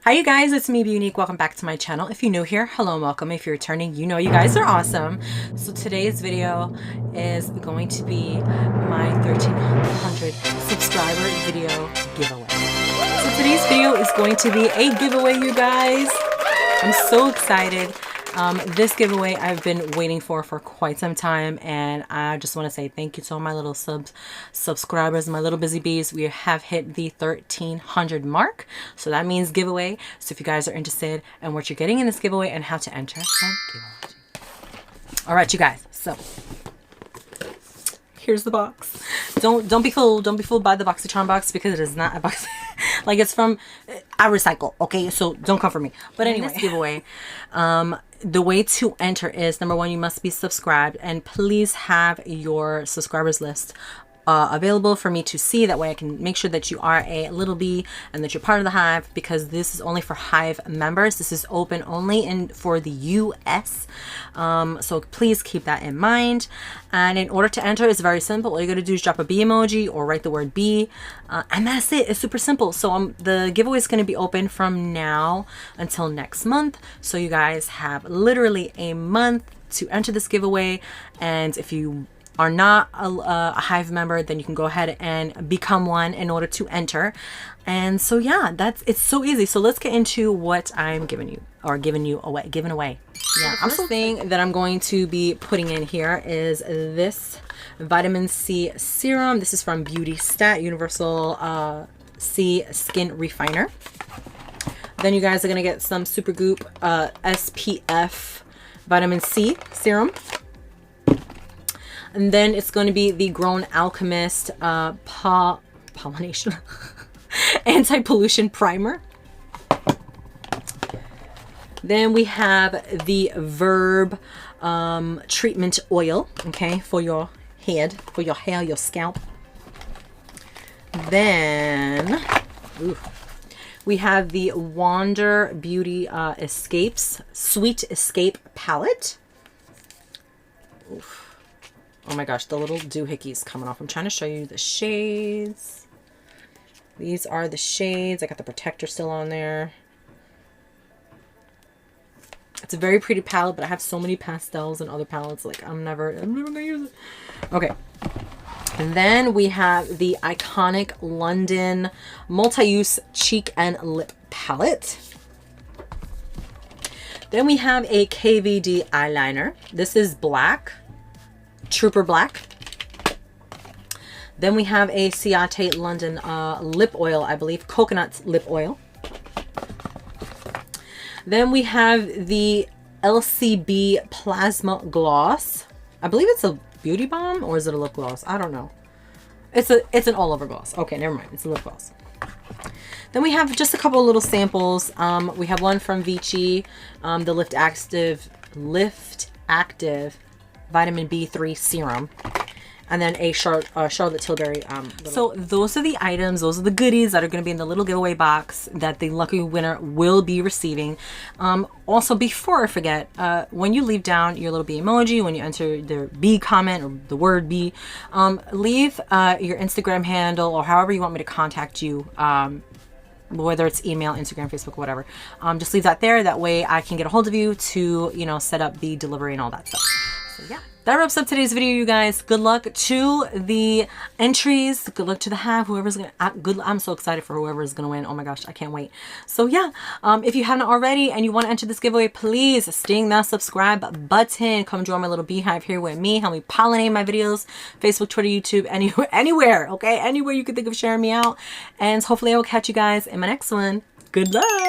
Hi you guys, it's me, Be Unique. Welcome back to my channel. If you're new here, hello and welcome. If you're returning, you know you guys are awesome. So today's video is going to be my 1300 subscriber video giveaway. So today's video is going to be a giveaway, you guys. I'm so excited. This giveaway I've been waiting for quite some time, and I just want to say thank you to all my little subscribers, my little busy bees. We have hit the 1300 mark, so that means giveaway. So if you guys are interested in what you're getting in this giveaway and how to enter, then all right, you guys. So here's the box. Don't be fooled by the BoxyCharm box, because it is not a box. Like, it's from, I recycle, okay? So don't come for me. But anyway, this giveaway, the way to enter is, number one, you must be subscribed, and please have your subscribers list available for me to see. That way I can make sure that you are a little bee and that you're part of the Hive, because this is only for Hive members. This is open only for the US. So please keep that in mind. And in order to enter, it's very simple. All you gotta do is drop a bee emoji or write the word bee, and that's it. It's super simple. So the giveaway is going to be open from now until next month. So you guys have literally a month to enter this giveaway. And if you are not a Hive member, then you can go ahead and become one in order to enter. And so yeah, it's so easy. So let's get into what I'm giving you, or giving away. Yeah, the first thing that I'm going to be putting in here is this vitamin C serum. This is from Beauty Stat Universal C Skin Refiner. Then you guys are gonna get some Supergoop SPF vitamin C serum. And then it's going to be the Grown Alchemist pollination anti-pollution primer. Then we have the Verb treatment oil, okay, for your head, for your hair, your scalp. Then we have the Wander Beauty Escapes Sweet Escape palette. Oof. Oh my gosh, the little doohickeys coming off. I'm trying to show you the shades. These are the shades. I got the protector still on there. It's a very pretty palette, but I have so many pastels and other palettes. Like, I'm never gonna use it. Okay. And then we have the iconic London multi-use cheek and lip palette. Then we have a KVD eyeliner. This is black. Trooper Black. Then we have a Ciate London lip oil, I believe, coconut lip oil. Then we have the LCB Plasma Gloss. I believe it's a beauty balm, or is it a lip gloss? I don't know. It's an all over gloss. Okay, never mind. It's a lip gloss. Then we have just a couple of little samples. We have one from Vichy, the Lift Active vitamin B3 serum, and then a Charlotte Tilbury so those are the items, those are the goodies that are going to be in the little giveaway box that the lucky winner will be receiving. Also, before I forget, when you leave down your little bee emoji, when you enter the bee comment or the word bee, leave your Instagram handle, or however you want me to contact you, whether it's email, Instagram, Facebook, whatever. Just leave that there. That way I can get a hold of you to, you know, set up the delivery and all that stuff. So yeah, that wraps up today's video, you guys. Good luck to the entries. Good luck to the Hive. Whoever's gonna I'm so excited for whoever's gonna win. Oh my gosh, I can't wait. So yeah, if you haven't already and you want to enter this giveaway, please sting that subscribe button. Come join my little beehive here with me. Help me pollinate my videos. Facebook, Twitter, YouTube, anywhere. Okay, anywhere you can think of sharing me out. And hopefully I will catch you guys in my next one. Good luck.